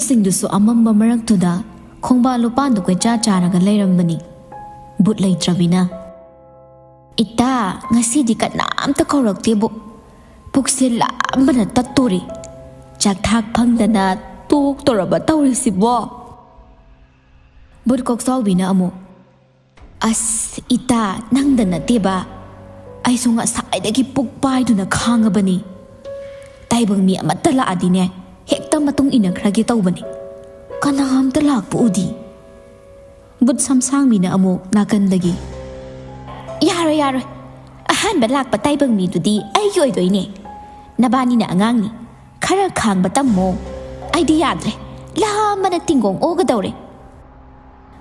ꯕꯨꯠꯁꯤꯡꯗꯨꯁꯨ ꯑꯃꯝꯕ ꯃꯔꯛꯇꯨꯗ ꯈꯣꯡꯕꯥꯜ ꯂꯨꯄꯥꯟꯗꯨ ꯀꯣꯏꯆꯥ ꯆꯥꯔꯒ ꯂꯩꯔꯝꯕꯅꯤ꯫ ꯕꯨꯠ ꯂꯩꯇ꯭ꯔꯕꯤꯅ "ꯏꯇꯥ, ꯉꯁꯤꯗꯤ ꯀꯅꯥꯝꯇ ꯀꯧꯔꯛꯇꯦꯕꯨ, ꯄꯨꯛꯁꯦ ꯂꯥꯝꯕꯅ ꯇꯠꯇꯣꯔꯤ, ꯆꯥꯛꯊꯥꯛ ꯐꯪꯗꯅ ꯇꯣꯛꯇꯣꯔꯕ ꯇꯧꯔꯤꯁꯤꯕꯣ?" ꯕꯨꯠ ꯀꯣꯛꯆꯥꯎꯕꯤꯅ ꯑꯃꯨꯛ "ꯑꯁ ꯏꯇꯥ, ꯅꯪꯗ ꯅꯠꯇꯦꯕ, ꯑꯩꯁꯨ ꯉꯁꯥꯏꯗꯒꯤ ꯄꯨꯛ ꯄꯥꯏꯗꯨꯅ ꯈꯥꯡꯉꯕꯅꯤ. ꯇꯥꯏꯕꯪ ꯃꯤ ꯑꯃꯠꯇ ꯂꯥꯛꯑꯗꯤꯅꯦ ꯍꯦꯛꯇ ꯃꯇꯨꯡ ꯏꯟꯅꯈ꯭ꯔꯒꯦ ꯇꯧꯕꯅꯤ, ꯀꯅꯥꯝꯇ ꯂꯥꯛꯄ ꯎꯗꯤ." ꯕꯨꯠ ꯁꯝꯁꯥꯡꯕꯤꯅ ꯑꯃꯨꯛ ꯅꯥꯀꯟꯗꯒꯤ "ꯌꯥꯔꯣꯏ ꯌꯥꯔꯣꯏ, ꯑꯍꯥꯟꯕ ꯂꯥꯛꯄ ꯇꯥꯏꯕꯪ ꯃꯤꯗꯨꯗꯤ ꯑꯩꯒꯤ ꯑꯣꯏꯗꯣꯏꯅꯦ. ꯅꯕꯥꯅꯤꯅ ꯑꯉꯥꯡꯅꯤ, ꯈꯔ ꯈꯥꯡꯕ ꯇꯝꯃꯣ. ꯑꯩꯗꯤ ꯌꯥꯗ꯭ꯔꯦ, ꯂꯥꯝꯕꯅ ꯇꯤꯡꯒꯣꯡ ꯑꯣꯒꯗꯧꯔꯦ."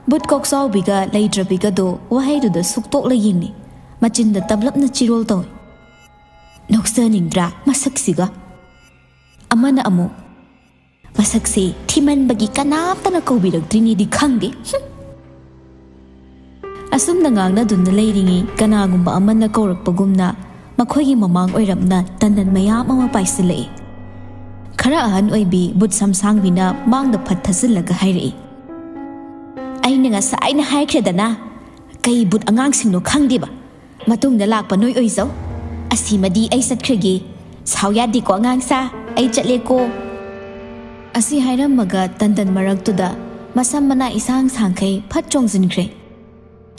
ꯕꯨꯠ ꯀꯣꯛꯆꯥꯎꯕꯤꯒ ꯂꯩꯇ꯭ꯔꯕꯤꯒꯗꯣ ꯋꯥꯍꯩꯗꯨꯗ ꯁꯨꯛꯇꯣꯛꯂ ꯌꯦꯡꯅꯤ, ꯃꯆꯤꯟꯗ ꯇꯞꯂꯞꯅ ꯆꯤꯔꯣꯜ ꯇꯧꯏ꯫ "ꯅꯣꯛꯆꯅꯤꯡꯗ꯭ꯔꯥ ꯃꯁꯛꯁꯤꯒ?" ꯑꯃꯅ ꯑꯃꯨꯛ "ꯃꯁꯛꯁꯦ ꯊꯤꯃꯟꯕꯒꯤ ꯀꯅꯥꯝꯇꯅ ꯀꯧꯕꯤꯔꯛꯇ꯭ꯔꯤꯅꯤꯗꯤ ꯈꯪꯗꯦ." ꯑꯁꯨꯝꯅ ꯉꯥꯡꯅꯗꯨꯅ ꯂꯩꯔꯤꯉꯩ ꯀꯅꯥꯒꯨꯝꯕ ꯑꯃꯅ ꯀꯧꯔꯛꯄꯒꯨꯝꯅ ꯃꯈꯣꯏꯒꯤ ꯃꯃꯥꯡ ꯑꯣꯏꯔꯞꯅ ꯇꯟꯗꯟ ꯃꯌꯥꯝ ꯑꯃ ꯄꯥꯏꯁꯤꯜꯂꯛꯏ꯫ ꯈꯔ ꯑꯍꯟ ꯑꯣꯏꯕꯤ ꯕꯨꯠ ꯁꯝꯁꯥꯡꯕꯤꯅ ꯃꯥꯡꯗ ꯐꯠ ꯊꯥꯖꯤꯜꯂꯒ ꯍꯥꯏꯔꯛꯏ, "ꯑꯩꯅ ꯉꯁꯥꯏꯅ ꯍꯥꯏꯈ꯭ꯔꯦꯗꯅ, ꯀꯩ ꯕꯨꯠ ꯑꯉꯥꯡꯁꯤꯡꯅꯣ ꯈꯪꯗꯦꯕ, ꯃꯇꯨꯡꯗ ꯂꯥꯛꯄ ꯅꯣꯏ ꯑꯣꯏꯖꯧ. ꯑꯁꯤꯃꯗꯤ ꯑꯩ ꯆꯠꯈ꯭ꯔꯒꯦ, ꯁꯥꯎ ꯌꯥꯗꯦꯀꯣ ꯑꯉꯥꯡꯁꯥ, ꯑꯩ ꯆꯠꯂꯦꯀꯣ." ꯑꯁꯤ ꯍꯥꯏꯔꯝꯃꯒ ꯇꯟꯗꯟ ꯃꯔꯛꯇꯨꯗ ꯃꯁꯝ ꯃꯅꯥ ꯏꯁꯥꯡ ꯁꯥꯡꯈꯩ ꯐꯠ ꯆꯣꯡꯁꯤꯟꯈ꯭ꯔꯦ꯫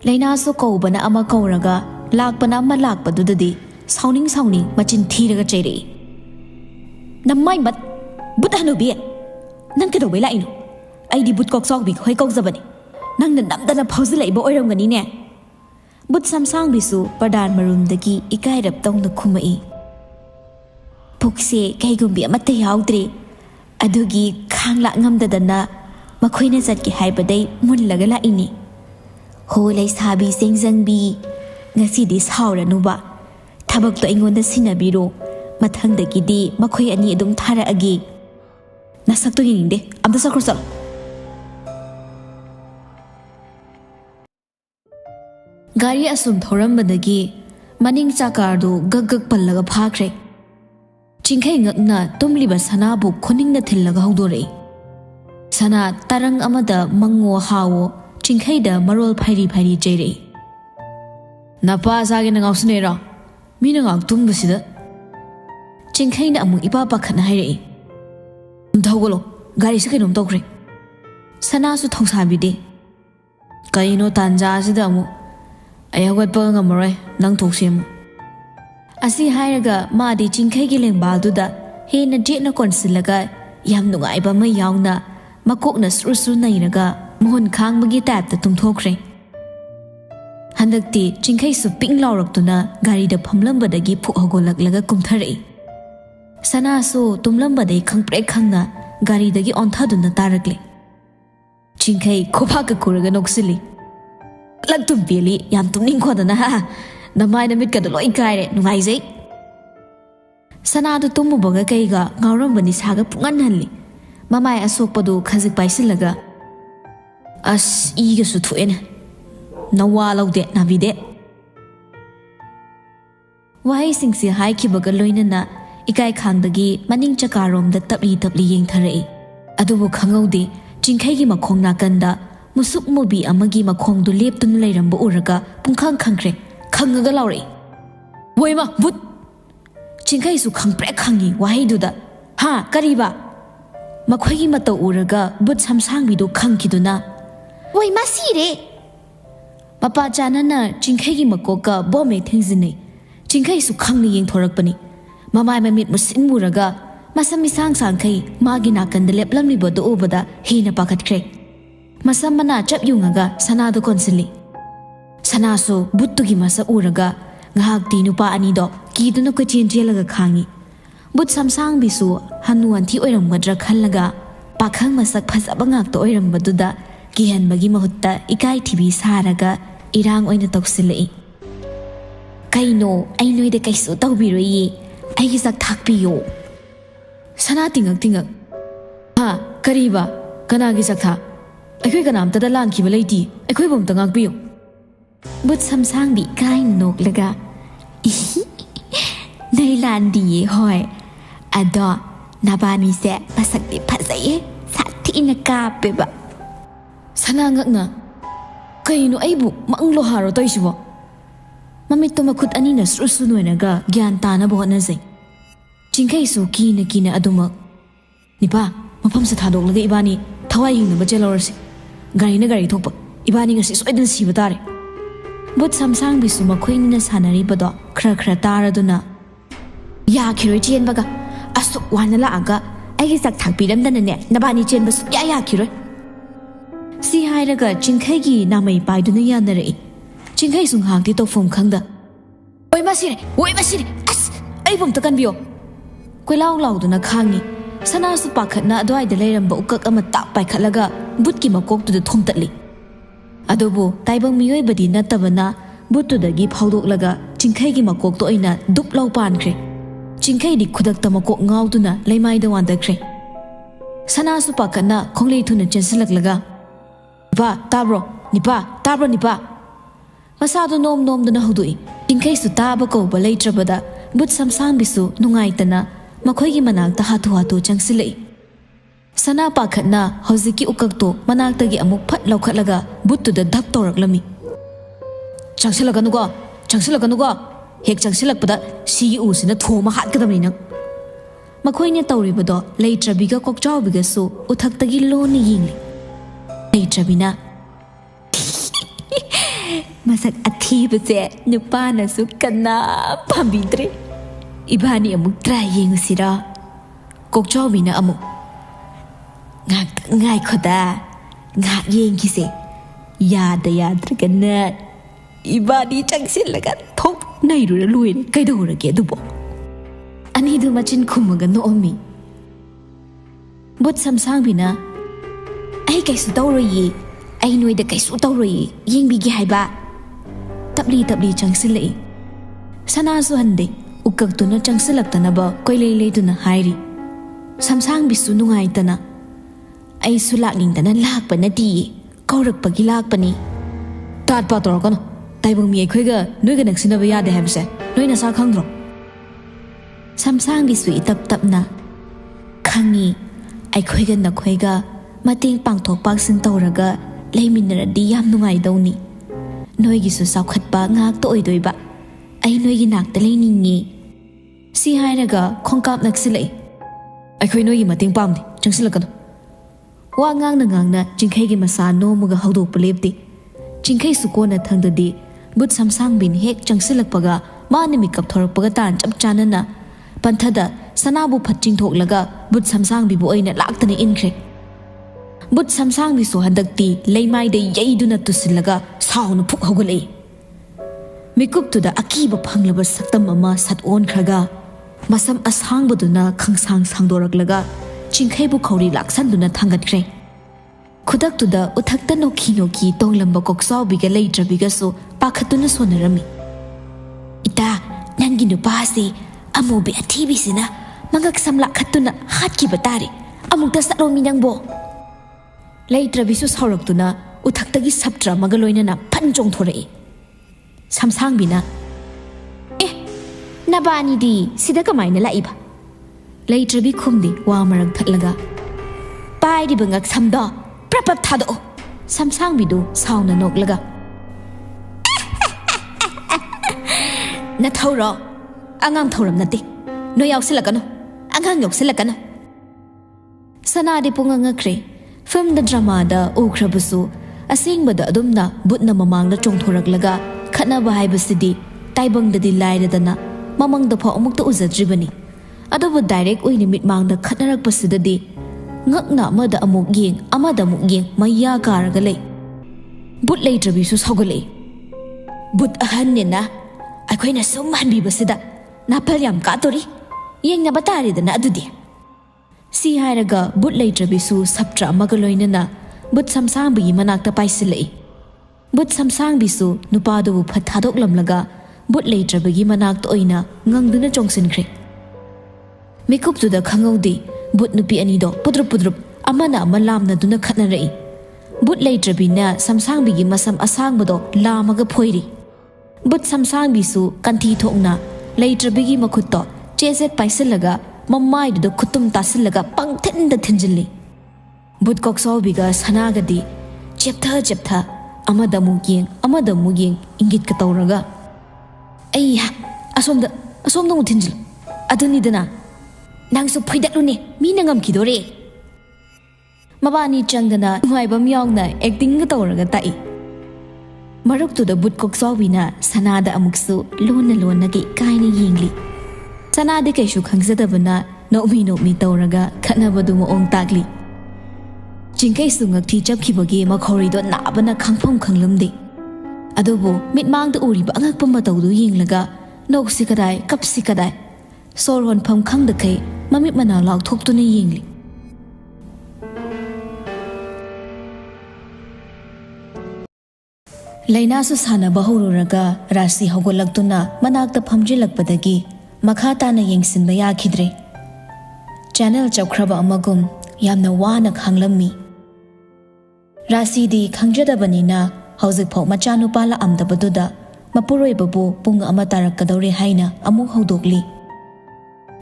ꯂꯩꯅꯥꯁꯨ ꯀꯧꯕꯅ ꯑꯃ ꯀꯧꯔꯒ ꯂꯥꯛꯄꯅ ꯑꯃ ꯂꯥꯛꯄꯗꯨꯗꯗꯤ ꯁꯥꯎꯅꯤꯡ ꯁꯥꯎꯅꯤꯡ ꯃꯆꯤꯟ ꯊꯤꯔꯒ ꯆꯩꯔꯛꯏ, "ꯅꯃꯥꯏ ꯃꯠ, ꯕꯨꯠ ꯍꯅꯨꯕꯤ, ꯅꯪ ꯀꯩꯗꯧꯕꯩ ꯂꯥꯛꯏꯅꯣ? ꯑꯩꯗꯤ ꯕꯨꯠ ꯀꯣꯛꯆꯥꯎꯕꯤ ꯈꯣꯏ ꯀꯧꯖꯕꯅꯤ, ꯅꯪꯅ ꯅꯝꯗꯅ ꯐꯥꯎꯖꯤꯜꯂꯛꯏꯕ ꯑꯣꯏꯔꯝꯒꯅꯤꯅꯦ." ꯕꯨꯠ ꯁꯝꯁꯥꯡꯕꯤꯁꯨ ꯄꯔꯗꯥꯟ ꯃꯔꯨꯝꯗꯒꯤ ꯏꯀꯥꯏꯔꯞ ꯇꯧꯅ ꯈꯨꯝꯃꯛꯏ, "ꯄꯨꯛꯁꯦ ꯀꯩꯒꯨꯝꯕꯤ ꯑꯃꯠꯇ ꯌꯥꯎꯗ꯭ꯔꯦ, ꯑꯗꯨꯒꯤ ꯈꯥꯡ ꯂꯥꯛ ꯉꯝꯗꯗꯅ ꯃꯈꯣꯏꯅ ꯆꯠꯀꯦ ꯍꯥꯏꯕꯗꯩ ꯃꯨꯜꯂꯒ ꯂꯥꯛꯏꯅꯤ꯫ ꯍꯣ ꯂꯩꯁꯥꯕꯤ ꯆꯦꯡꯖꯪꯕꯤ, ꯉꯁꯤꯗꯤ ꯁꯥꯎꯔꯅꯨꯕ, ꯊꯕꯛꯇꯣ ꯑꯩꯉꯣꯟꯗ ꯁꯤꯟꯅꯕꯤꯔꯣ, ꯃꯊꯪꯗꯒꯤꯗꯤ ꯃꯈꯣꯏ ꯑꯅꯤ ꯑꯗꯨꯝ ꯊꯥꯔꯛꯑꯒꯦ." "ꯅꯁꯛꯇꯣ ꯌꯦꯡꯅꯤꯡꯗꯦ, ꯑꯝꯇ ꯆꯠꯈ꯭ꯔꯣ ꯆꯠꯂꯣ." ꯒꯥꯔꯤ ꯑꯁꯨꯝ ꯊꯧꯔꯝꯕꯗꯒꯤ ꯃꯅꯤꯡ ꯆꯥꯀꯥꯔꯗꯨ ꯒꯛ ꯒꯛ ꯄꯜꯂꯒ ꯐꯥꯈ꯭ꯔꯦ꯫ ꯆꯤꯡꯈꯩ ꯉꯛꯅ ꯇꯨꯝꯂꯤꯕ ꯁꯅꯥꯕꯨ ꯈꯨꯅꯤꯡꯅ ꯊꯤꯜꯂꯒ ꯍꯧꯗꯣꯔꯛꯏ꯫ ꯁꯅꯥ ꯇꯔꯪ ꯑꯃꯗ ꯃꯪꯉꯣ ꯍꯥꯋꯣ ꯆꯤꯡꯈꯩꯗ ꯃꯔꯣꯜ ꯐꯩꯔꯤ ꯐꯩꯔꯤ ꯆꯩꯔꯛꯏ, "ꯅꯄꯥ ꯆꯥꯒꯦꯅ ꯉꯥꯎꯁꯤꯟꯅꯩꯔꯣ? ꯃꯤꯅ ꯉꯥꯛ ꯇꯨꯝꯕꯁꯤꯗ." ꯆꯤꯡꯈꯩꯅ ꯑꯃꯨꯛ ꯏꯄꯥ ꯄꯥꯈꯠꯅ ꯍꯥꯏꯔꯛꯏ, "ꯑꯝꯇ ꯍꯧꯒꯠꯂꯣ, ꯒꯥꯔꯤꯁꯦ ꯀꯩꯅꯣꯝ ꯇꯧꯈ꯭ꯔꯦ." ꯁꯅꯥꯁꯨ ꯊꯧꯁꯥꯕꯤꯗꯦ, "ꯀꯩꯅꯣ ꯇꯥꯟꯖꯥꯁꯤꯗ ꯑꯃꯨꯛ, ꯑꯩ ꯍꯧꯒꯠꯄ ꯉꯝꯃꯔꯣꯏ, ꯅꯪ ꯊꯣꯛ ꯁꯦꯝꯃꯨ." ꯑꯁꯤ ꯍꯥꯏꯔꯒ ꯃꯥꯗꯤ ꯆꯤꯡꯈꯩꯒꯤ ꯂꯦꯡꯕꯥꯜꯗꯨꯗ ꯍꯦꯟꯅ ꯆꯦꯠꯅ ꯀꯣꯟꯁꯤꯜꯂꯒ ꯌꯥꯝ ꯅꯨꯡꯉꯥꯏꯕ ꯑꯃ ꯌꯥꯎꯅ ꯃꯀꯣꯛꯅ ꯁ꯭ꯔꯨ ꯁ꯭ꯔꯨ ꯅꯩꯔꯒ ꯃꯣꯍꯟ ꯈꯥꯡꯕꯒꯤ ꯇꯥꯏꯞꯇ ꯇꯨꯝꯊꯣꯛꯈ꯭ꯔꯦ꯫ ꯍꯟꯗꯛꯇꯤ ꯆꯤꯡꯈꯩꯁꯨ ꯄꯤꯡ ꯂꯥꯎꯔꯛꯇꯨꯅ ꯒꯥꯔꯤꯗ ꯐꯝꯂꯝꯕꯗꯒꯤ ꯐꯨꯛ ꯍꯧꯒꯠꯂꯛꯂꯒ ꯀꯨꯝꯊꯔꯛꯏ꯫ ꯁꯅꯥꯁꯨ ꯇꯨꯝꯂꯝꯕꯗꯩ ꯈꯪꯄ꯭ꯔꯦꯛ ꯈꯪꯅ ꯒꯥꯔꯤꯗꯒꯤ ꯑꯣꯟꯊꯗꯨꯅ ꯇꯥꯔꯛꯂꯦ꯫ ꯆꯤꯡꯈꯩ ꯈꯨꯐꯥꯛꯀ ꯈꯨꯔꯒ ꯅꯣꯛꯁꯤꯜꯂꯤ, "ꯂꯛꯇꯨꯝ ꯄꯦꯜꯂꯤ, ꯌꯥꯝ ꯇꯨꯝꯅꯤꯡꯈꯣꯗꯅ, ꯅꯃꯥꯏ ꯅꯃꯤꯠꯀꯗꯣ ꯂꯣꯏ ꯀꯥꯏꯔꯦ, ꯅꯨꯡꯉꯥꯏꯖꯩ." ꯁꯅꯥꯗꯨ ꯇꯨꯝꯃꯨꯕꯒ ꯀꯩꯒ ꯉꯥꯎꯔꯝꯕ ꯅꯤꯁꯥꯒ ꯄꯨꯡꯍꯟꯍꯜꯂꯤ꯫ ꯃꯃꯥꯏ ꯑꯁꯣꯛꯄꯗꯨ ꯈꯖꯤꯛ ꯄꯥꯏꯁꯤꯜꯂꯒ, "ꯑꯁ ꯏꯒꯁꯨ ꯊꯣꯛꯑꯦꯅꯦ, ꯅꯋꯥ ꯂꯧꯗꯦ ꯅꯥꯕꯤꯗꯦ." ꯋꯥꯍꯩꯁꯤꯡꯁꯤ ꯍꯥꯏꯈꯤꯕꯒ ꯂꯣꯏꯅꯅ ꯏꯀꯥꯏꯈꯥꯡꯗꯒꯤ ꯃꯅꯤꯡ ꯆꯀꯥꯔꯣꯝꯗ ꯇꯞꯂꯤ ꯇꯞꯂꯤ ꯌꯦꯡꯊꯔꯛꯏ꯫ ꯑꯗꯨꯕꯨ ꯈꯪꯍꯧꯗꯦ, ꯆꯤꯡꯈꯩꯒꯤ ꯃꯈꯣꯡ ꯅꯥꯀꯟꯗ ꯃꯨꯁꯨꯛ ꯃꯨꯕꯤ ꯑꯃꯒꯤ ꯃꯈꯣꯡꯗꯨ ꯂꯦꯞꯇꯨꯅ ꯂꯩꯔꯝꯕ ꯎꯔꯒ ꯄꯨꯡꯈꯪ ꯈꯪꯈ꯭ꯔꯦ, ꯈꯪꯉꯒ ꯂꯥꯎꯔꯛꯏ, "ꯋꯣꯏꯃ ꯕꯨꯠ!" ꯆꯤꯡꯈꯩꯁꯨ ꯈꯪꯄ꯭ꯔꯦꯛ ꯈꯪꯉꯤ ꯋꯥꯍꯩꯗꯨꯗ, "ꯍꯥ ꯀꯔꯤꯕ?" ꯃꯈꯣꯏꯒꯤ ꯃꯇꯧ ꯎꯔꯒ ꯕꯨꯠ ꯁꯝꯁꯥꯡꯕꯤꯗꯨ ꯈꯪꯈꯤꯗꯨꯅ, "ꯋꯣꯏꯃ ꯁꯤꯔꯦ!" ꯃꯄꯥ ꯆꯥꯅꯅ ꯆꯤꯡꯈꯩꯒꯤ ꯃꯀꯣꯛꯀ ꯕꯣꯝ ꯍꯦꯛ ꯊꯦꯡꯖꯤꯟꯅꯩ꯫ ꯆꯤꯡꯈꯩꯁꯨ ꯈꯪꯅ ꯌꯦꯡꯊꯣꯔꯛꯄꯅꯤ꯫ ꯃꯃꯥꯏ ꯃꯃꯤꯠ ꯃꯨꯁꯤꯟ ꯃꯨꯔꯒ ꯃꯁꯝ ꯏꯁꯥꯡ ꯁꯥꯡꯈꯩ ꯃꯥꯒꯤ ꯅꯥꯀꯟꯗ ꯂꯦꯞꯂꯝꯂꯤꯕꯗꯨ ꯎꯕꯗ ꯍꯦꯟꯅ ꯄꯥꯈꯠꯈ꯭ꯔꯦ꯫ ꯃꯁꯝ ꯃꯅꯥ ꯆꯞ ꯌꯨꯡꯉꯒ ꯁꯅꯥꯗꯨ ꯀꯣꯟꯁꯤꯜꯂꯤ꯫ ꯁꯅꯥꯁꯨ ꯕꯨꯠꯇꯨꯒꯤ ꯃꯁꯛ ꯎꯔꯒ ꯉꯥꯏꯍꯥꯛꯇꯤ ꯅꯨꯄꯥ ꯑꯅꯤꯗꯣ ꯀꯤꯗꯨꯅ ꯀꯣꯏꯆꯦꯟ ꯆꯦꯜꯂꯒ ꯈꯥꯡꯉꯤ꯫ ꯕꯨꯠ ꯁꯝꯁꯥꯡꯕꯤꯁꯨ ꯍꯅꯨ ꯍꯟꯊꯤ ꯑꯣꯏꯔꯝꯒꯗ꯭ꯔꯥ ꯈꯜꯂꯒ ꯄꯥꯈꯪ ꯃꯁꯛ ꯐꯖꯕ ꯉꯥꯛꯇ ꯑꯣꯏꯔꯝꯕꯗꯨꯗ ꯀꯤꯍꯟꯕꯒꯤ ꯃꯍꯨꯠꯇ ꯏꯀꯥꯏ ꯊꯤꯕꯤ ꯁꯥꯔꯒ ꯏꯔꯥꯡ ꯑꯣꯏꯅ ꯇꯧꯁꯤꯜꯂꯛꯏ, "ꯀꯩꯅꯣ, ꯑꯩ ꯅꯣꯏꯗ ꯀꯩꯁꯨ ꯇꯧꯕꯤꯔꯣꯏꯌꯦ, ꯑꯩꯒꯤ ꯆꯥꯛ ꯊꯥꯛꯄꯤꯌꯣ." ꯁꯅꯥ ꯇꯤꯡꯉꯛ ꯇꯤꯡꯉꯛ, "ꯍꯥ ꯀꯔꯤꯕ? ꯀꯅꯥꯒꯤ ꯆꯥꯛꯊꯥ? ꯑꯩꯈꯣꯏ ꯀꯅꯥꯝꯇꯗ ꯂꯥꯟꯈꯤꯕ ꯂꯩꯇꯤ, ꯑꯩꯈꯣꯏꯕꯨ ꯑꯝꯇ ꯉꯥꯛꯄꯤꯌꯨ." ꯕꯨꯠ ꯁꯝꯁꯥꯡꯕꯤ ꯏꯀꯥꯏꯅ ꯅꯣꯛꯂꯒ, "ꯅꯣꯏ ꯂꯥꯟꯗꯤꯌꯦ ꯍꯣꯏ, ꯑꯗꯣ ꯅꯕꯥꯅꯤꯁꯦ ꯃꯁꯛꯇꯤ ꯐꯖꯩꯌꯦ, ꯁꯥꯊꯤ ina kaapeba sana ngakna kaino aibu manglo haro toisibo mamitto makhut anina srusu noinaga gyan tana bohonazai chingkai su kina aduma nipa mafam sa thadoklaga ibani thawai yingna bajelorasi gari thokpa ibani ngasi soidan siba tare but samsang bisu makhoinina sanari bado khra taraduna ya khiroi chen baga asu wana la aga ai sak thakpiram danane nabani chen basu ya khiroi si hairaga chingkai gi namai paiduna yanare chingkai sung hangti to phom khangda oi masire as ai bom to kan bio koilaw lawduna khangi sana su pakhatna adwai de leiramba ukak ama ta paikhatlaga butki makok tu de thomtatli adobo taibang miyoi badi natabana butu dagi phawdoklaga chingkai gi makok to oina dup law pankhre chingkai di khudak ta makok ngawduna leimai da wandakre sana su pakhatna khonglei thuna chensilaklaga nipa tabro masado nom duna hudui chingkai su taba ko balai trabada but samsang bisu nungai tana makhoi gi manak ta hatu changsilei sana pakhatna hojiki ukakto manak ta gi amuk phat laukhatlaga buttu da dhap toraklami changsilakanu go hek changsilakpada si u sina thoma hatgadamni nang makhoi ne tawribado leitrabiga kokchawbiga su uthaktagi loni yingli leitrabina masak athibase nupana su kana pambidre ibani amuk try yengusira kokchawbina amuk ngai khoda ngak yengkise yadragana ibani changsilaga thok nairu luin kaidorage dubo ani du machin khumaga no omi but samsang bina ai kaisu tawroyi ai noida kaisu tawroyi yengbigi haiba tabli changsilai sana su hande ukaktuna changsilaktanaba koilei hairi samsang bisu nungaitana ai su laklingtana lakpa nati kaurakpagi lakpani tatpa torokano taibang mi aikhoiga noiga naksinaba yade habse noina sa khangdro samsang bisu itap tapna khangi aikhoiga nakhoiga mateng pangthok paksin tawraga leiminaradi yam nungai dawni noigi su saukhatpa ngak to oidoiba ai noigi nakta leiningi si hairaga khongkap naksilai aikhoi noigi mateng pamdi changsilakano wa ngangna chingkai gi masa nomuga hawdokpa lepti chingkai su kona thangdadi but samsang bin hek changsilakpaga mani mikap thorakpaga tan chap chanana panthada sanabu phatching thoklaga but samsang bibu oina laktani inkhre but samsang bi so handakti leimai de yeiduna tusilaga saunu phuk hogolei mikup tu da akiba phanglaba saktam ama sat on khraga masam asang buduna khangsang sangdoraklaga chingkai bu khori laksanduna thangatkre khudak tu da uthakta noki tonglamba koksaw biga leitrabiga so pakhatuna sonarami ita nangi nupasi amobi athibi sina mangak samla khatuna hatki batari amukta saromi nangbo leitrabisu sauraktuna uthaktagi saptra magaloina phanjong thorei samsang bina nabani di sida kamaina laiba leitrabi khumdi wa marang thatlaga pai di bangak samda prapap thado samsang bidu sauna noklaga na thawro angam thawram nati no yausilakano angang yausilakano sana de punganga kre film da drama da ukhrabusu asingba da adumna butna mamang da chongthoraklaga khatnaba haibasidi taibang da di lairadana mamang da pha amuk ta uzadribani adobu direct oini mitmang da khatnarak pasidadi ngakna amada amuk yeng maya karaga lei but leitrabi su sogolei but ahanne akoina sum hanbi basida napal yam ka tori yengna batari dana adudi si hairaga but leitrabi su saptra magaloina na but samsang bi manakta paisilei but samsang bisu nupadu phathadok lamlaga but leitrabi gi manakta oina ngangduna chongsinkhre mekup tu da khangodi but nupi ani do pudrup amana malamna duna khatnarei but leitrabina samsang bigi masam asang bodo lamaga phoiri but samsang bisu kanthi thokna leitrabigi makhutto chezet paisilaga mammai do khutum tasilaga pangthin da thinjilli บุตรกอกซอบิกาสนากดีเจ็บเธออามาดามุกยิงอิงกิดกะตอระกะไอ้ยะอสมดงทินจิลอดุนิดนะนางสุพยดักลุนี่มีนางมคิดโดเรมาบานีจังกันนะหวยบะมยองนะเอ็กติ้งกะตอระกะตะอีมารุกตุดบุตรกอกซอบินะสนาดาอมุกสุลูนนะกิกายนะยิงลิสนาดิเกชุขังซะดะบนะโนมีตอระกะขนะบะดุมองตากลิจิงไกสุงักที่จับขีบกีมาคอริดอนาบนะขังพงขังลมดิอดูบุมิดมังตะอูริบะงักปมมาตาวดูยิงละกะนกสิกะไดกับสิกะไดโซรอนพมขังดะเคมามิดมะนาลอกทบตุนี่ยิงลิไลนาสุสานะบะฮูรุระกะราศีฮอกลักตุนะมะนักตะพมจิลักปะดะกีมะคาตานะยิงสินบะยาคิดเร channel จับคราบะอมะกุมยามนะวานะขังลำมีราศีดีขังเจดาบันินาเฮาจิกพอมาจานุปาละอัมดาบดุดามาปุโรยบบูปุงอมตารักกะดอเรไฮนะอมุกเฮาดกลี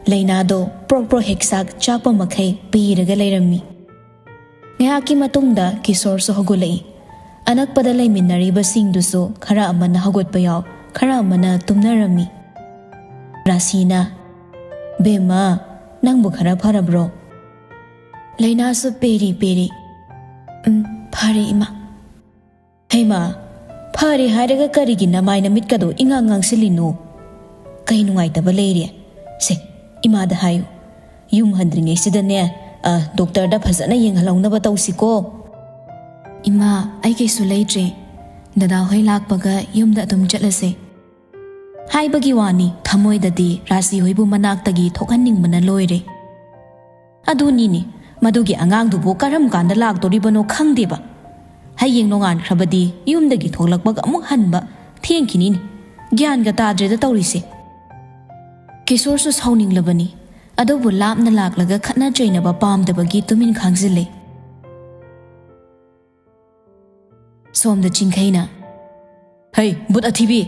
ไลนาโดโปรเฮกซักจากปมะเคปีระกะไลรมีงะกิมาตุงดากิโซร์โซฮกุเลอนักปะดะไลมินนารีบะซิงดุโซขระอมนะฮกดปะยาวขระอมนะตุมนะรมีราศีนาเบมานังบุขระพาระบรไลนาสุเปรีพารีมาให้มาพารีหายระกะกะริกินนะไมนะมิดกะโดอิงงังสิลิโนไกนุงไอตะบะเลเรียเซอิมาดะหายุยุมหันดริงไอซิดะเนด็อกเตอร์ดะพะซะนะยิงหลงนะบะตอสิโกอิมาไอเกสุไลเจดะดาวให้ลากปะกะยุมดะตุมจัดละเซให้บะกิวานีทะมวยดะดีราศีหอยบุมะนักตะกีทกหันนิงมะนะลอยเรอดูนี่มาดูกี่อ่างดูบุกการทำการตลาดตัวริบโนขังดีบะให้ยิงโรงงานครับดียุ่มเด็กที่ทกลักบักมุกหันบะเที่ยงคินินญาณกตาเจตตัวริสิกิโซร์สุสาวนิงลบนี่อดูบุลาบนลากแล้วก็ขัดน่าใจนะบะปามเดบกีตุมินขังสิเลสมเดจิงไคนะเฮ้ยบุตรอธิบี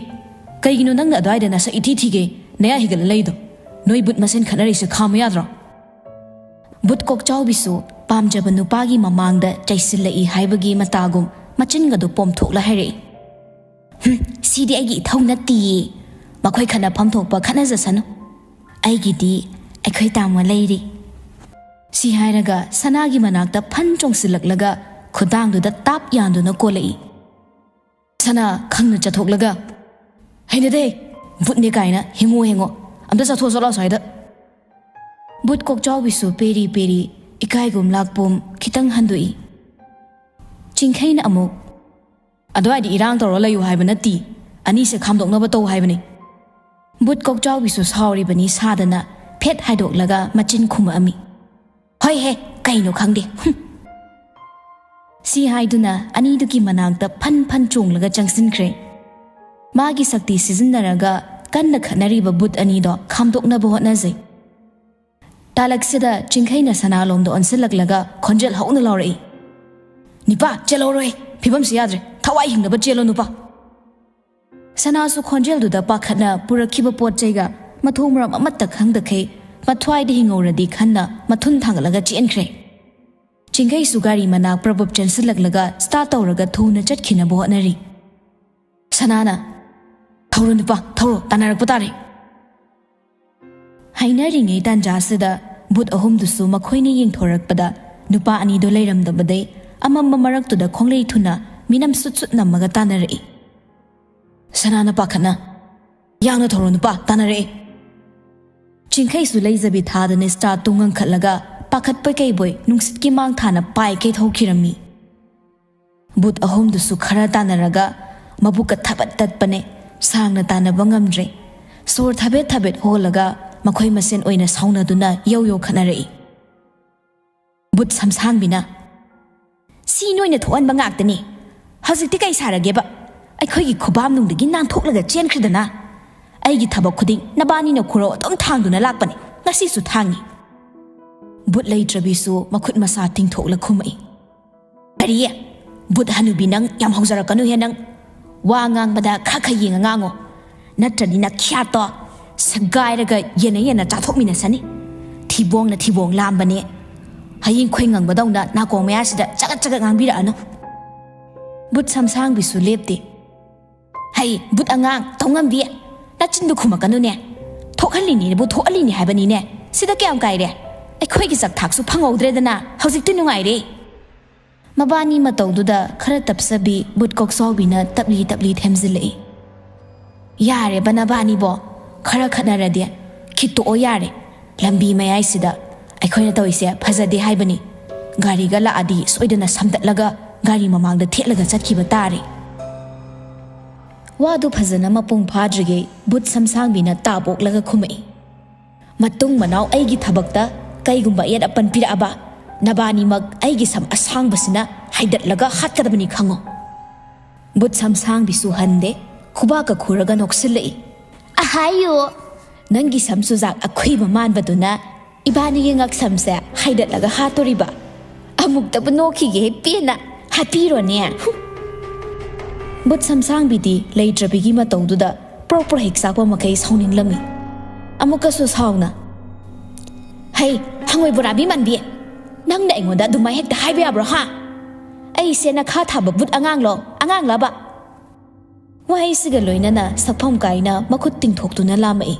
ใครกินนั่งน่ะได้เดนะสักอีทีทีเกเนี่ยฮิกลเลยดูน้อยบุตรมาเส้นขัดอะไรสักข้ามยาดรอบุตรกอกเจ้าบิสุปามจับนุปากีมามังเดใจสิเลอีไฮบกีมาตากุมมาจินกระดูปมถูกละให้เรซีดีไอกีเท่านัดตีมาค่อยขนาดพมถูกปะขนาดจะสนุไอกีดีไอค่อยตามมาเลยดิซีไฮระกะสนากีมานักแต่พันจงสิลักละกะขุดดังดูดัดตับยานดูนักโกเลยสนาขังนึกจะถูกละกะให้เด็กบุตรเนี่ยไก่นะเฮงโง่อันเดจะทั่วสลอสายเดบุตรกอกเจ้าวิสุเปรีอีกายกุมลากปุ่มคิดตั้งหันดุยจิงไคนะอมุกอดไว้ดีร่างตัวเราเลยอยู่หายบันตีอันนี้เสียคำดอกนบโตหายบันนี่บุตรกอกเจ้าวิสุสาวรีบันนี้ซาดนะเพชรหายดอกละกะมาจินคุมอามีเฮ้ยไก่หนูขังดิซีหายดูนะอันนี้ดูกิมานางแต่พันจงละกะจังสินเครมากิสักตีซีซันนาระกะกันนักขนารีบบุตรอันนี้ดอกคำดอกนบหัวน่าใจตาลักษณะจิงไคนะสนาลมโดนสิลักละกะคนเจลหงนลอรีนิป้าเจลอรอยพี่บัมเสียดเลยทว่าหิงนะบัดเจลนุป้าสนาสุคนเจลดูดาปาขันนะปุระคิบปวดใจกะมาทุ่มรำมัดตะขังตะเคมาทวายได้หิงอรดีขันนะมาทุนทางละกะจีนเครจิงไคสุการีมานักประบบเจลสิลักละกะสตาร์ตอระกะทูนจัดขินะบัวนารีสนานะทาวรุนิป้าทาวรุตานารักปตารีให้นาริงไอตันจ้าสิดาบุตรอหมดุสุมาค่อยนี่ยิงทอรักปดานุปาอันนี้โดเลยรำดับได้อามามารักตุดาคงเลยทุนะมีน้ำสุดนำมากตานารีสนานุปาขันนะยังนะทอรุนุปาตานารีจิงไคสุเลยจะบิทาดนิสตาตุงังขัดละกะปากขัดไปไกบ่อยนุ่งสิทกิมังฐานะไปไกทอกคิรามีบุตรอหมดุสุขราตานาระกะมาบุกทับตัดปะเนสร้างนาตานะบังอัมเรโซร์ทับเบ็ดโฮละกะมาค่อยมาเส้นโอยนะสาวนาดูนะเยาขนาดนี้บุตรซ้ำซ้างบินะซีน้อยนะทวนบังอักแต่นี่ฮาสิที่ไกสาระเก็บอะไอ้ค่อยกิขบามนุ่งเด็กกินนางทุกละกะเจียนขึ้นนะไอ้กิทับกุดินาบานีนะคุโรต้มทางดูนะลากปะนี่งั้นสิสุดทางนี่บุตรเลยจะบิสูมาขุดมาสาทิ้งทุกละคุมไอ้ไอ้เรียบุตรฮันุบินังยำหงจาระกันนู่นนังว่างางมาดาข้าขยิงงางนัดจะดีนักขี้ตัวสกายระกะเย็นจ่าทกมินะสันนี่ที่วงลามบันเนี่ย ꯍꯌꯦꯡ ꯈꯣꯏ ꯉꯪꯕꯗꯧꯅ ꯅꯥꯀꯣꯡ ꯃꯌꯥꯁꯤꯗ ꯆꯒꯠ ꯆꯒꯠ ꯉꯥꯡꯕꯤꯔꯛꯑꯅꯨ ꯕꯨꯠ ꯁꯝꯁꯥꯡꯕꯤꯁꯨ ꯂꯦꯞꯇꯦ ꯍꯩ ꯕꯨꯠ ꯑꯉꯥꯡ ꯊꯧꯉꯝꯕꯤ ꯅꯆꯤꯟꯗꯨ ꯈꯨꯝꯃꯛꯀꯅꯨꯅꯦ ꯊꯣꯛꯍꯜꯂꯤꯅꯦꯕꯨ ꯊꯣꯛꯍꯜꯂꯤꯅꯦ ꯍꯥꯏꯕꯅꯤꯅꯦ ꯁꯤꯗ ꯀꯌꯥꯝ ꯀꯥꯏꯔꯦ ꯑꯩꯈꯣꯏꯒꯤ ꯆꯥꯛꯊꯥꯛꯁꯨ ꯐꯪꯍꯧꯗ꯭ꯔꯦꯗꯅ ꯍꯧꯖꯤꯛꯇꯤ ꯅꯨꯡꯉꯥꯏꯔꯦ ꯃꯕꯥꯅꯤ ꯃꯇꯧꯗꯨꯗ ꯈꯔ ꯇꯞꯆꯕꯤ ꯕꯨꯠ ꯀꯣꯛꯆꯥꯎꯕꯤꯅ ꯇꯞꯂꯤ ꯇꯞꯂꯤ ꯊꯦꯝꯖꯤꯜꯂꯛꯏ ꯌꯥꯔꯦꯕ ꯅꯕꯥꯅꯤꯕꯣ ꯈꯔ ꯈꯠꯅꯔꯗꯤ ꯈꯤꯠꯇꯣꯛꯑꯣ ꯌꯥꯔꯦ ꯂꯝꯕꯤ ꯃꯌꯥꯏꯁꯤꯗ ꯑꯩꯈꯣꯏꯅ ꯇꯧꯔꯤꯁꯦ ꯐꯖꯗꯦ ꯍꯥꯏꯕꯅꯤ ꯒꯥꯔꯤꯒ ꯂꯥꯛꯑꯗꯤ ꯁꯣꯏꯗꯅ ꯁꯝꯗꯠꯂꯒ ꯒꯥꯔꯤ ꯃꯃꯥꯡꯗ ꯊꯦꯠꯂꯒ ꯆꯠꯈꯤꯕ ꯇꯥꯔꯦ ꯋꯥꯗꯨ ꯐꯖꯅ ꯃꯄꯨꯡ ꯐꯥꯗ꯭ꯔꯤꯉꯩ ꯕꯨꯠ ꯁꯝꯁꯥꯡꯕꯤꯅ ꯇꯥꯕꯣꯛꯂꯒ ꯈꯨꯝꯃꯛꯏ ꯃꯇꯨꯡ ꯃꯅꯥꯎ ꯑꯩꯒꯤ ꯊꯕꯛꯇ ꯀꯩꯒꯨꯝꯕ ꯑꯌꯦꯠ ꯑꯄꯟ ꯄꯤꯔꯛꯑꯕ ꯅꯕꯥꯅꯤꯃꯛ ꯑꯩꯒꯤ ꯁꯝ ꯑꯁꯥꯡꯕꯁꯤꯅ ꯍꯥꯏꯗꯠꯂꯒ ꯍꯥꯠꯀꯗꯕꯅꯤ ꯈꯪꯉꯣ ꯕꯨꯠ ꯁꯝꯁꯥꯡꯕꯤꯁꯨ ꯍꯟꯗꯦ ꯈꯨꯕꯥꯛꯀ ꯈꯨꯔꯒ ꯅꯣꯛꯁꯤꯜꯂꯛꯏ ꯑꯍꯥꯏꯌꯣ ꯅꯪꯒꯤ ꯁꯝ ꯆꯨꯖꯥꯛ ꯑꯈꯨꯏꯕ ꯃꯥꯟꯕꯗꯨꯅ ꯏꯕꯥꯅꯤꯒꯤ ꯉꯛꯁꯝꯁꯦ ꯍꯥꯏꯗꯠꯂꯒ ꯍꯥꯠꯇꯣꯔꯤꯕ ꯑꯃꯨꯛꯇꯕꯨ ꯅꯣꯛꯈꯤꯒꯦ ꯄꯦꯟꯅ ꯍꯥꯠꯄꯤꯔꯣꯅꯦ ꯕꯨꯠ ꯁꯝꯁꯥꯡꯕꯤꯗꯤ ꯂꯩꯇ꯭ꯔꯕꯤꯒꯤ ꯃꯇꯧꯗꯨꯗ ꯄ꯭ꯔꯣꯛ ꯄ꯭ꯔꯣꯛ ꯍꯦꯛ ꯆꯥꯛꯄ ꯃꯈꯩ ꯁꯥꯎꯅꯤꯡꯂꯝꯃꯤ ꯑꯃꯨꯛꯀꯁꯨ ꯁꯥꯎꯅ ꯍꯩ ꯍꯪꯉꯣꯏ ꯕꯣꯔꯥꯕꯤ ꯃꯥꯟꯕꯤ ꯅꯪꯅ ꯑꯩꯉꯣꯟꯗ ꯑꯗꯨꯃꯥꯏ ꯍꯦꯛꯇ ꯍꯥꯏꯕ ꯌꯥꯕ꯭ꯔꯣ ꯍꯥ ꯑꯩꯁꯦ ꯅꯈꯥ ꯊꯥꯕ ꯕꯨꯠ ꯑꯉꯥꯡꯂꯕ ꯋꯥꯍꯩꯁꯤꯒ ꯂꯣꯏꯅꯅ ꯁꯛꯐꯝ ꯀꯥꯏꯅ ꯃꯈꯨꯠ ꯇꯤꯡꯊꯣꯛꯇꯨꯅ ꯂꯥꯝꯃꯛꯏ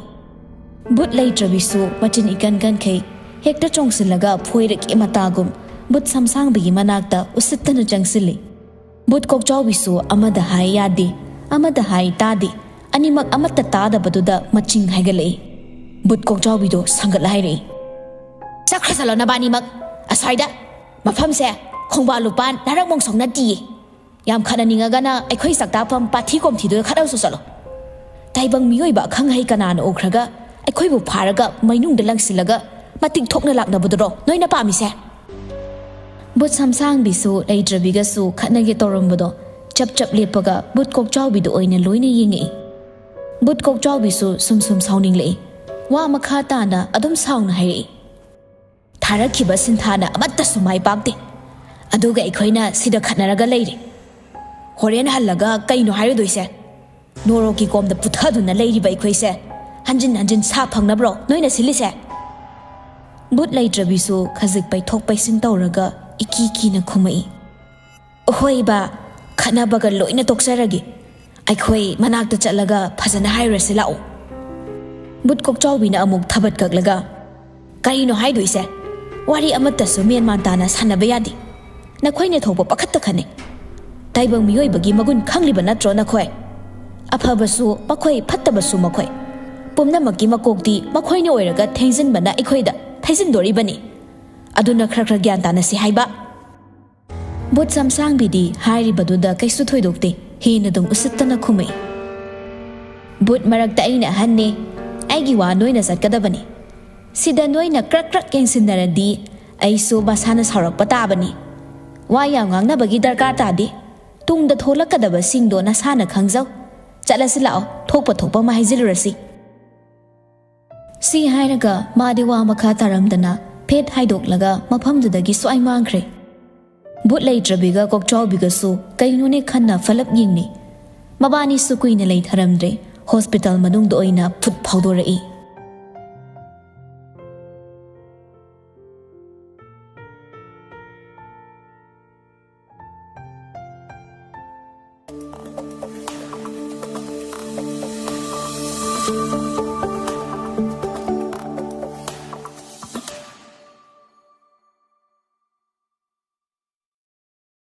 ꯕꯨꯠ ꯂꯩꯇ꯭ꯔꯕꯤꯁꯨ ꯃꯆꯤꯟ ꯏꯀꯟ ꯀꯟꯈꯩ ꯍꯦꯛꯇ ꯆꯣꯡꯁꯤꯜꯂꯒ ꯐꯣꯏꯔꯛꯀꯦ ꯃꯇꯥꯒꯨꯝ ꯕꯨꯠ ꯁꯝꯁꯥꯡꯕꯤꯒꯤ ꯃꯅꯥꯛꯇ ꯎꯁꯤꯠꯇꯅ ꯆꯪꯁꯤꯜꯂꯤ ꯕꯨꯠ ꯀꯣꯛꯆꯥꯎꯕꯤꯁꯨ ꯑꯃꯗ ꯍꯥꯏ ꯌꯥꯗꯦ ꯑꯃꯗ ꯍꯥꯏ ꯇꯥꯗꯦ ꯑꯅꯤꯃꯛ ꯑꯃꯠꯇ ꯇꯥꯗꯕꯗꯨꯗ ꯃꯆꯤꯡ ꯍꯥꯏꯒꯠꯂꯛꯏ ꯕꯨꯠ ꯀꯣꯛꯆꯥꯎꯕꯤꯗꯣ ꯁꯪꯒꯠꯂ ꯍꯥꯏꯔꯛꯏ ꯆꯠꯈ꯭ꯔꯁꯜꯂꯣ ꯅꯕꯥꯅꯤꯃꯛ ꯑꯁ꯭ꯋꯥꯏꯗ ꯃꯐꯝꯁꯦ ꯈꯣꯡꯕꯥꯜ ꯂꯨꯄꯥꯟ ꯅꯔꯛ ꯃꯣꯡꯁꯣꯡ ꯅꯠꯇꯤꯌꯦ ꯌꯥꯝ ꯈꯠꯅꯅꯤꯡꯉꯒꯅ ꯑꯩꯈꯣꯏ ꯆꯥꯛꯇꯥꯛꯐꯝ ꯄꯥꯊꯤ ꯀꯣꯝꯊꯤꯗꯨꯗ ꯈꯠꯅꯕꯁꯨ ꯆꯠꯂꯣ ꯇꯥꯏꯕꯪ ꯃꯤꯑꯣꯏꯕ ꯑꯈꯪ ꯑꯍꯩ ꯀꯅꯥꯅ ꯎꯈ꯭ꯔꯒ ꯑꯩꯈꯣꯏꯕꯨ ꯐꯥꯔꯒ ꯃꯩꯅꯨꯡꯗ ꯂꯪꯁꯤꯜꯂꯒ ꯃꯇꯤꯛ ꯊꯣꯛꯅ ꯂꯥꯛꯅꯕꯗꯨꯔꯣ ꯅꯣꯏꯅ ꯄꯥꯝꯃꯤꯁꯦ ꯕꯨꯠ ꯁꯝꯁꯥꯡꯕꯤꯁꯨ ꯂꯩꯇ꯭ꯔꯕꯤꯒꯁꯨ ꯈꯠꯅꯒꯦ ꯇꯧꯔꯝꯕꯗꯣ ꯆꯞ ꯆꯞ ꯂꯦꯞꯄꯒ ꯕꯨꯠ ꯀꯣꯛꯆꯥꯎꯕꯤꯗ ꯑꯣꯏꯅ ꯂꯣꯏꯅ ꯌꯦꯡꯉꯛꯏ ꯕꯨꯠ ꯀꯣꯛꯆꯥꯎꯕꯤꯁꯨ ꯁꯨꯝ ꯁꯥꯎꯅꯤꯡꯂꯛꯏ ꯋꯥ ꯃꯈꯥ ꯇꯥꯅ ꯑꯗꯨꯝ ꯁꯥꯎꯅ ꯍꯥꯏꯔꯛꯏ ꯊꯥꯔꯛꯈꯤꯕ ꯁꯤꯟꯊꯥꯅ ꯑꯃꯠꯇꯁꯨ ꯃꯥꯏ ꯄꯥꯛꯇꯦ ꯑꯗꯨꯒ ꯑꯩꯈꯣꯏꯅ ꯁꯤꯗ ꯈꯠꯅꯔꯒ ꯂꯩꯔꯦ ꯍꯣꯔꯦꯟ ꯍꯜꯂꯒ ꯀꯩꯅꯣ ꯍꯥꯏꯔꯨꯗꯣꯏꯁꯦ ꯅꯣꯔꯣꯛꯀꯤ ꯀꯣꯝꯗ ꯄꯨꯊꯗꯨꯅ ꯂꯩꯔꯤꯕ ꯑꯩꯈꯣꯏꯁꯦ ꯍꯟꯖꯤꯟ ꯍꯟꯖꯤꯟ ꯁꯥ ꯐꯪꯅꯕ꯭ꯔꯣ ꯅꯣꯏꯅ ꯁꯤꯜꯂꯤꯁꯦ ꯕꯨꯠ ꯂꯩꯇ꯭ꯔꯕꯤꯁꯨ ꯈꯖꯤꯛ ꯄꯩꯊꯣꯛ ꯄꯩꯁꯤꯟ ꯇꯧꯔꯒ ꯏꯀꯤ ꯀꯤꯅ ꯈꯨꯝꯃꯛꯏ ꯍꯣꯏꯕ ꯈꯠꯅꯕꯒ ꯂꯣꯏꯅ ꯇꯣꯛꯆꯔꯒꯦ ꯑꯩꯈꯣꯏ ꯃꯅꯥꯛꯇ ꯆꯠꯂꯒ ꯐꯖꯅ ꯍꯥꯏꯔꯨꯔꯁꯤ ꯂꯥꯛꯑꯣ ꯕꯨꯠ ꯀꯣꯛꯆꯥꯎꯕꯤꯅ ꯑꯃꯨꯛ ꯊꯕꯠ ꯀꯛꯂꯒ ꯀꯔꯤꯅꯣ ꯍꯥꯏꯗꯣꯏꯁꯦ ꯋꯥꯔꯤ ꯑꯃꯠꯇꯁꯨ ꯃꯦꯟꯃꯥꯟ ꯇꯥꯅ ꯁꯥꯟꯅꯕ ꯌꯥꯗꯦ ꯅꯈꯣꯏꯅ ꯊꯣꯛꯄ ꯄꯥꯈꯠꯇ ꯈꯟꯅꯩ ꯇꯥꯏꯕꯪ ꯃꯤꯑꯣꯏꯕꯒꯤ ꯃꯒꯨꯟ ꯈꯪꯂꯤꯕ ꯅꯠꯇ꯭ꯔꯣ ꯅꯈꯣꯏ ꯑꯐꯕꯁꯨ ꯃꯈꯣꯏ ꯐꯠꯇꯕꯁꯨ ꯃꯈꯣꯏ ꯄꯨꯝꯅꯃꯛꯀꯤ ꯃꯀꯣꯛꯇꯤ ꯃꯈꯣꯏꯅ ꯑꯣꯏꯔꯒ ꯊꯦꯡꯖꯤꯟꯕꯅ ꯑꯩꯈꯣꯏꯗ ꯊꯩꯖꯤꯟꯗꯣꯔꯤꯕꯅꯤ ꯑꯗꯨꯅ ꯈꯔ ꯈꯔ ꯒ꯭ꯌꯥꯟ ꯇꯥꯅꯁꯤ ꯍꯥꯏꯕ ꯕꯨꯠ ꯁꯝꯁꯥꯡꯕꯤꯗꯤ ꯍꯥꯏꯔꯤꯕꯗꯨꯗ ꯀꯩꯁꯨ ꯊꯣꯏꯗꯣꯛꯇꯦ ꯍꯦꯟꯅ ꯑꯗꯨꯝ ꯎꯁꯤꯠꯇꯅ ꯈꯨꯝꯃꯛꯏ ꯕꯨꯠ ꯃꯔꯛꯇ ꯑꯩꯅ ꯑꯍꯟꯅꯦ ꯑꯩꯒꯤ ꯋꯥ ꯅꯣꯏꯅ ꯆꯠꯀꯗꯕꯅꯤ ꯁꯤꯗ ꯅꯣꯏꯅ ꯀ꯭ꯔꯛ ꯀ꯭ꯔꯛ ꯌꯦꯡꯁꯤꯟꯅꯔꯗꯤ ꯑꯩꯁꯨ ꯃꯁꯥꯅ ꯁꯥꯎꯔꯛꯄ ꯇꯥꯕꯅꯤ ꯋꯥ ꯌꯥꯝ ꯉꯥꯡꯅꯕꯒꯤ ꯗꯔꯀꯥꯔ ꯇꯥꯗꯦ ꯇꯨꯡꯗ ꯊꯣꯛꯂꯛꯀꯗꯕꯁꯤꯡꯗꯣ ꯅꯁꯥꯅ ꯈꯪꯖꯧ ꯆꯠꯂꯁꯤ ꯂꯥꯛꯑꯣ ꯊꯣꯛꯄ ꯊꯣꯛꯄ ꯑꯃ ꯍꯥꯏꯖꯤꯜꯂꯨꯔꯁꯤ ꯁꯤ ꯍꯥꯏꯔꯒ ꯃꯥꯗꯤ ꯋꯥ ꯃꯈꯥ ꯇꯥꯔꯝꯗꯅ ꯐꯦꯠ ꯍꯥꯏꯗꯣꯛꯂꯒ ꯃꯐꯝꯗꯨꯗꯒꯤ ꯁ꯭ꯋꯥꯏ ꯃꯥꯡꯈ꯭ꯔꯦ ꯕꯨꯠ ꯂꯩꯇ꯭ꯔꯕꯤꯒ ꯀꯣꯛꯆꯥꯎꯕꯤꯒꯁꯨ ꯀꯩꯅꯣꯅꯦ ꯈꯟꯅ ꯐꯂꯞ ꯌꯦꯡꯅꯩ ꯃꯕꯥꯅꯤꯁꯨ ꯀꯨꯏꯅ ꯂꯩꯊꯔꯝꯗ꯭ꯔꯦ ꯍꯣꯁꯄꯤꯇꯥꯜ ꯃꯅꯨꯡꯗ ꯑꯣꯏꯅ ꯐꯨꯠ ꯐꯥꯎꯗꯣꯔꯛꯏ